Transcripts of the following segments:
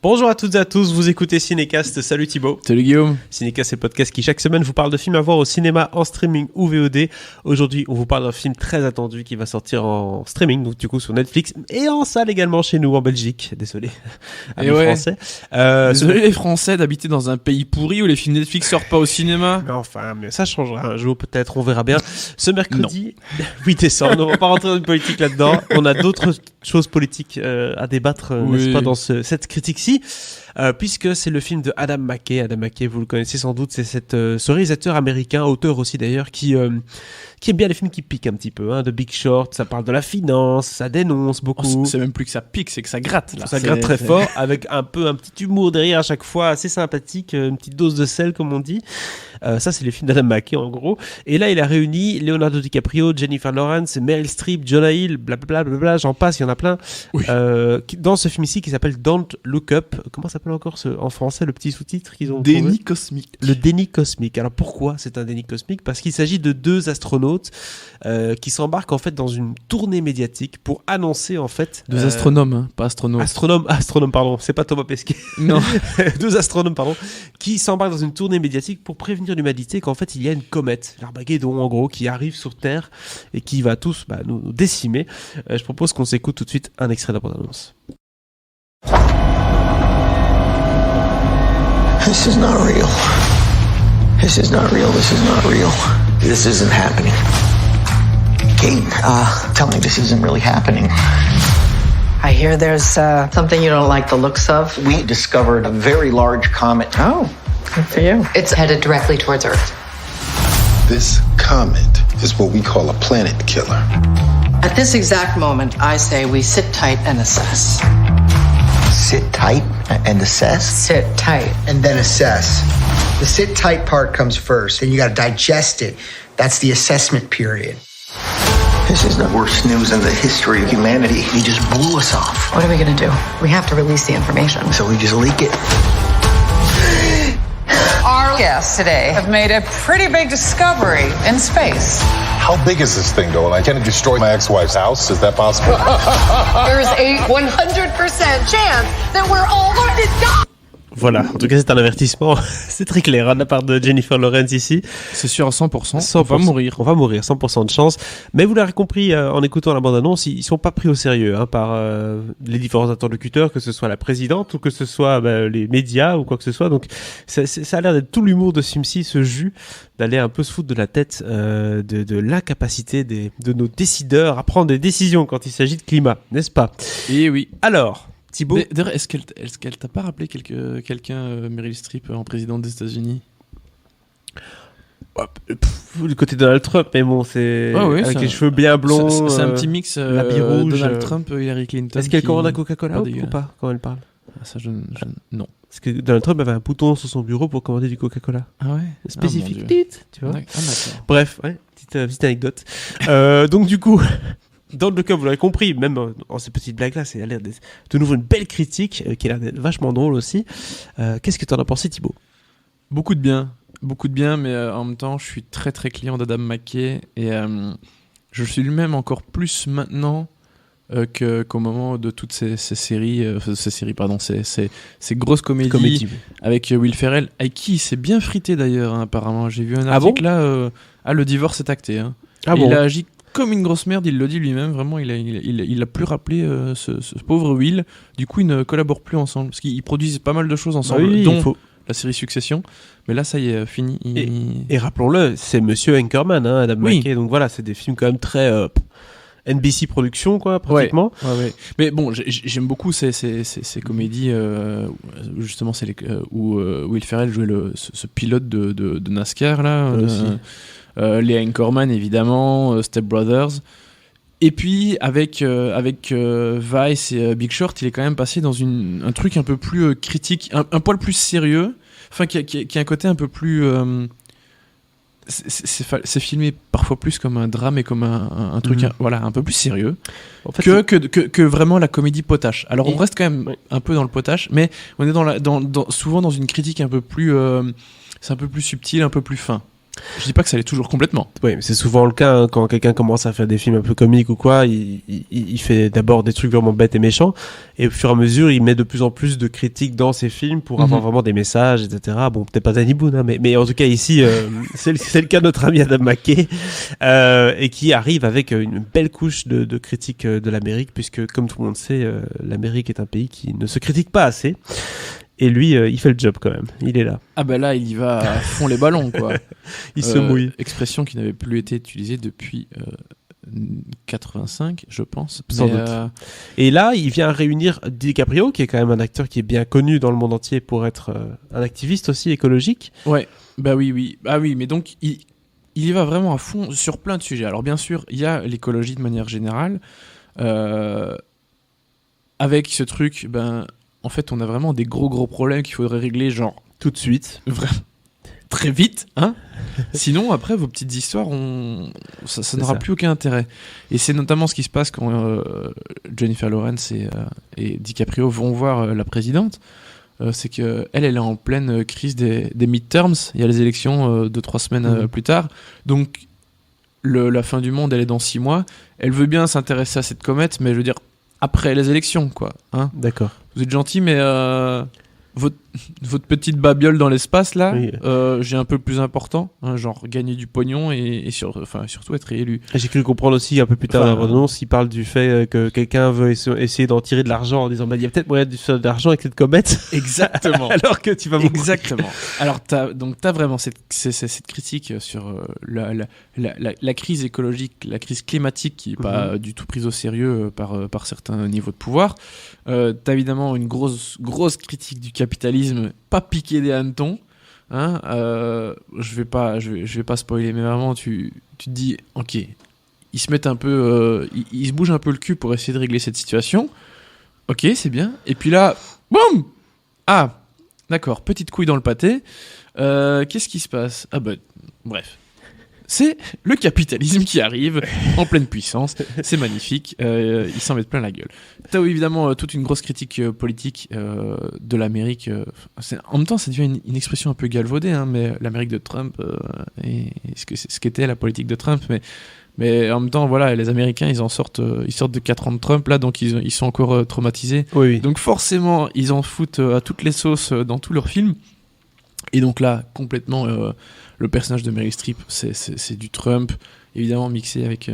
Bonjour à toutes et à tous, vous écoutez Cinécast, salut Thibaut. Salut Guillaume. Cinécast, c'est le podcast qui chaque semaine vous parle de films à voir au cinéma, en streaming ou VOD. Aujourd'hui, on vous parle d'un film très attendu qui va sortir en streaming, donc du coup sur Netflix, et en salle également chez nous en Belgique. Désolé, amis français. Désolé les Français d'habiter dans un pays pourri où les films Netflix sortent pas au cinéma. Mais enfin, mais ça changera un jour peut-être, on verra bien. Ce mercredi 8 décembre, on va pas rentrer dans une politique là-dedans, on a d'autres choses politiques à débattre, n'est-ce pas, dans cette critique-ci. Puisque c'est le film de Adam McKay. Adam McKay, vous le connaissez sans doute, c'est ce réalisateur américain, auteur aussi d'ailleurs, qui aime bien les films qui piquent un petit peu. The Big Short, ça parle de la finance, ça dénonce beaucoup. C'est même plus que ça pique, c'est que ça gratte. Là. Ça gratte très fort, avec un petit humour derrière à chaque fois, assez sympathique, une petite dose de sel comme on dit. Ça, c'est les films d'Adam McKay en gros. Et là, il a réuni Leonardo DiCaprio, Jennifer Lawrence, Meryl Streep, Jonah Hill, blablabla, j'en passe, il y en a plein. Oui. Dans ce film ici qui s'appelle Don't Look Up. Comment s'appelle encore en français le petit sous-titre qu'ils ont trouvé ? Déni cosmique. Le déni cosmique. Alors pourquoi c'est un déni cosmique ? Parce qu'il s'agit de deux astronautes qui s'embarquent en fait dans une tournée médiatique pour annoncer en fait... Deux astronomes, hein, pas astronautes. Astronomes, pardon. C'est pas Thomas Pesquet. Non. Deux astronomes, pardon, qui s'embarquent dans une tournée médiatique pour prévenir l'humanité qu'en fait il y a une comète, l'Armageddon en gros, qui arrive sur Terre et qui va tous nous décimer. Je propose qu'on s'écoute tout de suite un extrait de la bande-annonce. This is not real. This is not real. This is not real. This isn't happening. Kate, tell me this isn't really happening. I hear there's something you don't like the looks of. We discovered a very large comet. Oh, good for you. It's headed directly towards Earth. This comet is what we call a planet killer. At this exact moment, I say we sit tight and assess. Sit tight and assess? Sit tight. And then assess. The sit tight part comes first, then you gotta digest it. That's the assessment period. This is the worst news in the history of humanity. He just blew us off. What are we gonna do? We have to release the information. So we just leak it. Our guests today have made a pretty big discovery in space. How big is this thing, though? Can it destroy my ex-wife's house? Is that possible? There's a 100% chance that we're all going to die. Voilà, en tout cas c'est un avertissement, c'est très clair de la part de Jennifer Lawrence ici. C'est sûr à 100%, on va mourir. On va mourir, 100% de chance. Mais vous l'avez compris en écoutant la bande-annonce, ils sont pas pris au sérieux par les différents interlocuteurs, que ce soit la présidente ou que ce soit les médias ou quoi que ce soit. Donc ça a l'air d'être tout l'humour de ce film-ci, ce jus, d'aller un peu se foutre de la tête de l'incapacité de nos décideurs à prendre des décisions quand il s'agit de climat, n'est-ce pas ? Et oui. Alors... Thibaut, d'ailleurs, est-ce qu'elle t'a pas rappelé quelqu'un, Meryl Streep, en présidente des États-Unis ? Le côté Donald Trump, mais bon, c'est avec les cheveux bien blonds. C'est un petit mix. L'habit rouge. Donald Trump, Hillary Clinton. Est-ce qu'elle commande un Coca-Cola ou pas quand elle parle ? Ça, non. Parce que Donald Trump avait un bouton sur son bureau pour commander du Coca-Cola. Ah ouais. Spécifique, tu vois. D'accord. Bref, petite anecdote. Donc du coup. Dans le cas, vous l'avez compris, même en ces petites blagues-là, c'est l'air d'être de nouveau une belle critique qui a l'air d'être vachement drôle aussi. Qu'est-ce que tu en as pensé, Thibaut ? Beaucoup de bien, mais en même temps, je suis très très client d'Adam McKay et je suis lui-même encore plus maintenant qu'au moment de toutes ces grosses comédies avec Will Ferrell, avec qui il s'est bien frité d'ailleurs, apparemment. J'ai vu un article le divorce est acté. Il a agi comme une grosse merde, il le dit lui-même, vraiment, il a plus rappelé ce pauvre Will. Du coup, ils ne collaborent plus ensemble, parce qu'ils produisent pas mal de choses ensemble, dont la série Succession. Mais là, ça y est, fini. Et rappelons-le, c'est Monsieur Anchorman, Adam McKay, donc voilà, c'est des films quand même très... NBC Productions, quoi, pratiquement. Ouais. Mais bon, j'aime beaucoup ces comédies, justement, où Will Ferrell jouait ce pilote de NASCAR, là. Les Anchorman, évidemment, Step Brothers. Et puis, avec Vice et Big Short, il est quand même passé dans un truc un peu plus critique, un poil plus sérieux, enfin, qui a un côté un peu plus... c'est filmé parfois plus comme un drame et comme un truc un peu plus sérieux, en fait, que vraiment la comédie potache. Alors on reste quand même un peu dans le potache, mais on est souvent dans une critique un peu plus c'est un peu plus subtil, un peu plus fin. Je dis pas que ça l'est toujours complètement. Oui, mais c'est souvent le cas hein, quand quelqu'un commence à faire des films un peu comiques ou quoi, il fait d'abord des trucs vraiment bêtes et méchants, et au fur et à mesure, il met de plus en plus de critiques dans ses films pour avoir vraiment des messages, etc. Bon, peut-être pas Danny Boone, hein, mais en tout cas ici, c'est le cas de notre ami Adam McKay, et qui arrive avec une belle couche de critiques de l'Amérique, puisque comme tout le monde sait, l'Amérique est un pays qui ne se critique pas assez. Et lui, il fait le job quand même. Il est là. Ah bah là, il y va à fond les ballons, quoi. Il se mouille. Expression qui n'avait plus été utilisée depuis 85, je pense. Sans doute. Et là, il vient réunir DiCaprio, qui est quand même un acteur qui est bien connu dans le monde entier pour être un activiste aussi écologique. Ouais, bah oui. Ah oui, mais donc, il y va vraiment à fond sur plein de sujets. Alors bien sûr, il y a l'écologie de manière générale. Avec ce truc, en fait, on a vraiment des gros problèmes qu'il faudrait régler, genre tout de suite. Vraiment très vite, hein. Sinon, après, vos petites histoires, ça n'aura plus aucun intérêt. Et c'est notamment ce qui se passe quand Jennifer Lawrence et DiCaprio vont voir la présidente. C'est qu'elle est en pleine crise des midterms. Il y a les élections 2-3 semaines plus tard. Donc, la fin du monde, elle est dans 6 mois. Elle veut bien s'intéresser à cette comète, mais je veux dire, après les élections, quoi. Hein. D'accord. Vous êtes gentil, mais votre petite babiole dans l'espace, là, oui. J'ai un peu plus important, hein, genre gagner du pognon et surtout être réélu. J'ai cru comprendre aussi un peu plus tard dans l'annonce, il parle du fait que quelqu'un veut essayer d'en tirer de l'argent en disant il y a peut-être moyen de faire de l'argent avec cette comète. Exactement. Alors que tu vas beaucoup. Exactement. Alors t'as vraiment cette critique sur la crise écologique, la crise climatique qui n'est pas du tout prise au sérieux par certains niveaux de pouvoir. T'as évidemment une grosse critique du capitalisme, pas piqué des hannetons, hein. Je vais pas spoiler, mais vraiment tu te dis ok, ils se mettent un peu ils se bougent un peu le cul pour essayer de régler cette situation. Ok, c'est bien. Et puis là, boum, ah d'accord, petite couille dans le pâté. Qu'est-ce qui se passe? Ah bah bref, c'est le capitalisme qui arrive en pleine puissance. C'est magnifique. Ils s'en mettent plein la gueule. T'as évidemment toute une grosse critique politique de l'Amérique. En même temps, ça devient une expression un peu galvaudée, hein, mais l'Amérique de Trump et ce qu'était la politique de Trump. Mais en même temps, voilà, les Américains, ils sortent de 4 ans de Trump, là, donc ils sont encore traumatisés. Oui. Donc forcément, ils en foutent à toutes les sauces dans tous leurs films. Et donc là, complètement, le personnage de Meryl Streep, c'est du Trump, évidemment mixé avec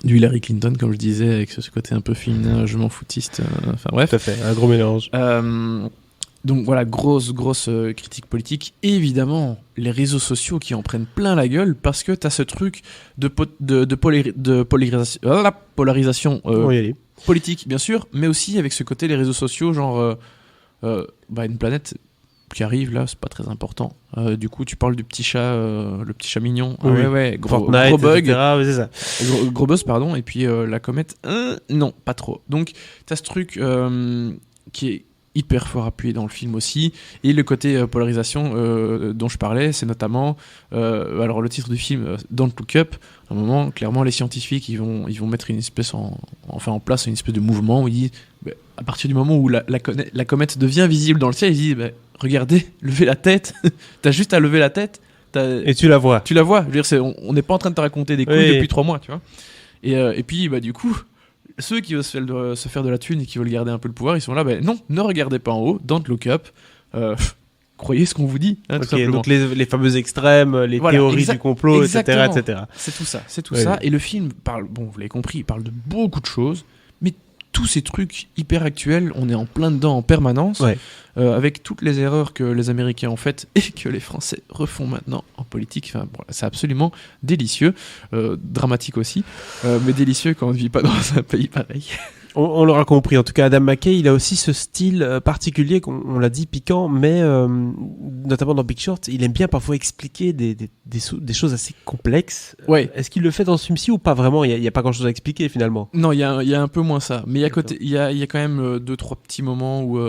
du Hillary Clinton, comme je disais, avec ce côté un peu féminin, je m'en foutiste. Enfin bref. Tout à fait, un gros mélange. Donc voilà, grosse critique politique. Et évidemment, les réseaux sociaux qui en prennent plein la gueule parce que t'as ce truc de polarisation politique, bien sûr, mais aussi avec ce côté les réseaux sociaux, genre une planète qui arrive là, c'est pas très important. Du coup, tu parles du petit chat, le petit chat mignon. Oui. Ouais, gros bug. C'est ça. Gros buzz, pardon. Et puis la comète, non, pas trop. Donc, t'as ce truc qui est hyper fort appuyé dans le film aussi. Et le côté polarisation dont je parlais, c'est notamment alors le titre du film, Don't Look Up. À un moment, clairement, les scientifiques ils vont mettre une espèce en place une espèce de mouvement où ils disent, à partir du moment où la comète devient visible dans le ciel, ils disent regardez, levez la tête. T'as juste à lever la tête. Et tu la vois. Tu la vois. Je veux dire, on n'est pas en train de te raconter des couilles depuis 3 mois, tu vois. Et puis, du coup, ceux qui veulent se faire de la thune et qui veulent garder un peu le pouvoir, ils sont là, non, ne regardez pas en haut, don't look up. Croyez ce qu'on vous dit, hein, tout simplement. Donc les fameux extrêmes, les théories du complot, etc. C'est tout ça. Et le film parle, vous l'avez compris, il parle de beaucoup de choses, mais tous ces trucs hyper actuels, on est en plein dedans en permanence, avec toutes les erreurs que les Américains ont faites et que les Français refont maintenant en politique. Enfin, c'est absolument délicieux, dramatique aussi, mais délicieux quand on ne vit pas dans un pays pareil. On l'aura compris. En tout cas, Adam McKay, il a aussi ce style particulier, on l'a dit, piquant, mais notamment dans Big Short, il aime bien parfois expliquer des choses assez complexes. Ouais. Est-ce qu'il le fait dans ce film-ci ou pas vraiment? Il y a pas grand-chose à expliquer finalement. Non, il y a un peu moins ça. Mais il y a quand même 2-3 petits moments où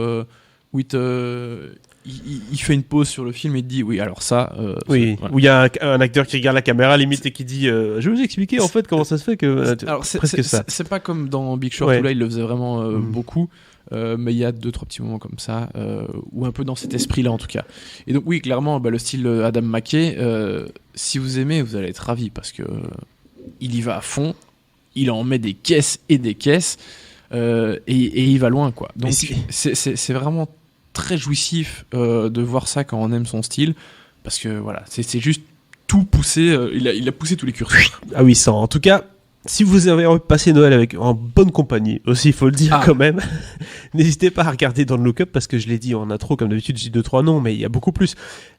il fait une pause sur le film et il dit oui, alors ça. Oui. Voilà. Où il y a un acteur qui regarde la caméra limite et qui dit je vais vous expliquer en fait comment ça se fait que. Alors presque ça. C'est pas comme dans Big Short où là il le faisait vraiment beaucoup. mais il y a 2-3 petits moments comme ça, ou un peu dans cet esprit-là en tout cas. Et donc oui, clairement, le style Adam McKay, si vous aimez, vous allez être ravis parce que il y va à fond, il en met des caisses et des caisses, et il va loin, quoi. Donc c'est vraiment très jouissif de voir ça quand on aime son style, parce que voilà, c'est juste tout poussé, il a poussé tous les curseurs. Ah oui, ça, en tout cas... Si vous avez envie de passer Noël en bonne compagnie, aussi il faut le dire quand même, n'hésitez pas à regarder Don't Look Up parce que je l'ai dit en intro, comme d'habitude j'ai 2-3 noms, mais il y a beaucoup plus.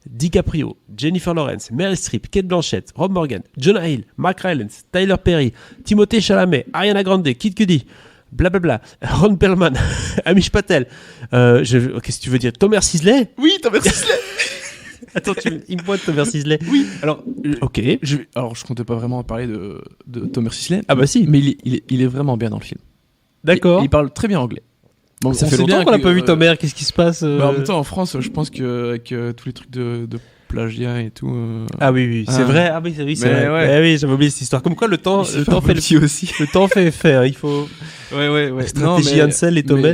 DiCaprio, Jennifer Lawrence, Meryl Streep, Kate Blanchett, Rob Morgan, Jonah Hill, Mark Rylance, Tyler Perry, Timothée Chalamet, Ariana Grande, Kid Cudi, blablabla, Ron Perlman, Amish Patel, qu'est-ce que tu veux dire, Thomas Sisley ? Oui, Thomas Sisley. Attends, il me pointe Thomas Sisley. Oui, alors, ok. Je comptais pas vraiment parler de Thomas Sisley. Ah bah si. Mais il est vraiment bien dans le film. D'accord. Il parle très bien anglais. Bon, ça fait longtemps qu'on n'a pas vu Thomas, qu'est-ce qui se passe En même temps, en France, je pense qu'avec tous les trucs de plagiat et tout... Ah oui, c'est vrai. Ah oui, c'est vrai. Ouais. Eh oui, j'avais oublié cette histoire. Comme quoi, le temps fait aussi. Le temps fait effet, hein. Il faut... Ouais. Stratégie Hansel et Thomas.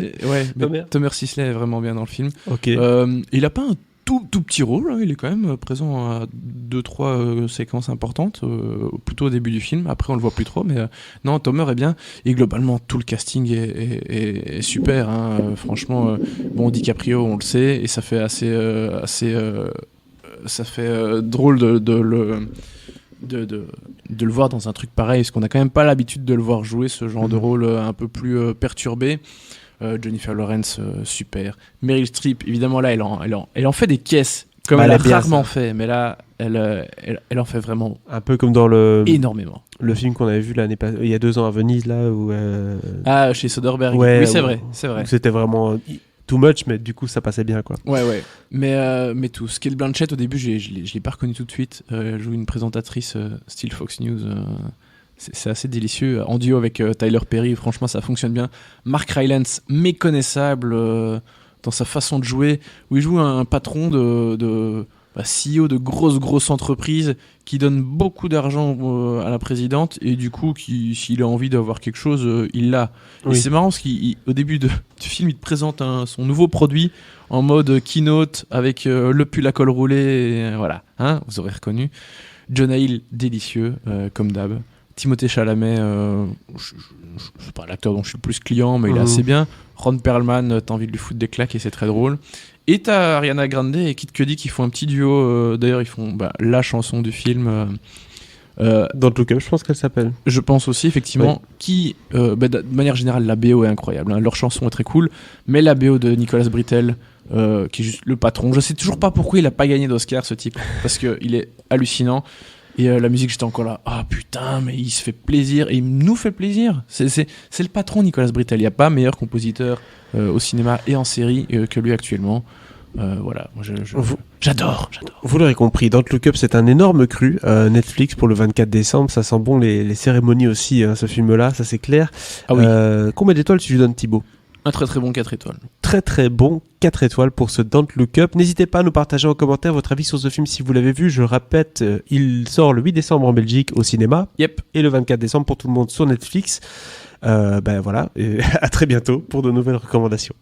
Thomas Sisley est vraiment bien dans le film. Ok. Il a pas un tout petit rôle, hein. Il est quand même présent à 2-3 séquences importantes, plutôt au début du film. Après, on le voit plus trop, mais non, Thomas est bien. Et globalement, tout le casting est super, hein. Franchement, bon, DiCaprio, on le sait, et ça fait ça fait drôle de le voir dans un truc pareil, parce qu'on a quand même pas l'habitude de le voir jouer ce genre de rôle un peu plus perturbé. Jennifer Lawrence, super. Meryl Streep, évidemment, là, elle en fait des caisses, comme elle a rarement fait, mais là, elle en fait vraiment un peu comme dans énormément. Le film qu'on avait vu il y a 2 ans à Venise, là, où... chez Soderbergh. Ouais, oui, c'est vrai. C'était vraiment too much, mais du coup, ça passait bien, quoi. Ouais. Mais tout. Kate Blanchett, au début, je l'ai pas reconnue tout de suite. Elle joue une présentatrice style Fox News... C'est assez délicieux. En duo avec Tyler Perry, franchement, ça fonctionne bien. Mark Rylance, méconnaissable dans sa façon de jouer, où il joue un patron de CEO de grosses entreprises qui donne beaucoup d'argent à la présidente, et du coup, s'il a envie d'avoir quelque chose, il l'a. Oui. Et c'est marrant parce qu'au début du film, il te présente son nouveau produit en mode keynote avec le pull à col roulé. Et, voilà, hein, vous aurez reconnu. Jonah Hill, délicieux, comme d'hab. Timothée Chalamet, c'est pas l'acteur dont je suis le plus client, mais il est assez bien. Ron Perlman, t'as envie de lui foutre des claques et c'est très drôle. Et t'as Ariana Grande et Kid Cudi qui font un petit duo. D'ailleurs, ils font la chanson du film. Don't Look Up, je pense qu'elle s'appelle. Je pense aussi, effectivement, oui. Qui, de manière générale, la BO est incroyable. Hein. Leur chanson est très cool, mais la BO de Nicolas Britell, qui est juste le patron, je sais toujours pas pourquoi il a pas gagné d'Oscar, ce type, parce qu'il est hallucinant. Et la musique, j'étais encore là, putain, mais il se fait plaisir, et il nous fait plaisir. C'est le patron, Nicolas Britell. Il n'y a pas meilleur compositeur au cinéma et en série que lui actuellement. Voilà, moi j'adore. Vous l'aurez compris, Don't Look Up, c'est un énorme cru. Netflix pour le 24 décembre, ça sent bon les cérémonies aussi, hein, ce film-là, ça c'est clair. Ah oui. Combien d'étoiles tu lui donnes, Thibaut ? Un très très bon 4 étoiles. Très très bon 4 étoiles pour ce Don't Look Up. N'hésitez pas à nous partager en commentaire votre avis sur ce film si vous l'avez vu. Je répète, il sort le 8 décembre en Belgique au cinéma. Yep. Et le 24 décembre pour tout le monde sur Netflix. Voilà, et à très bientôt pour de nouvelles recommandations.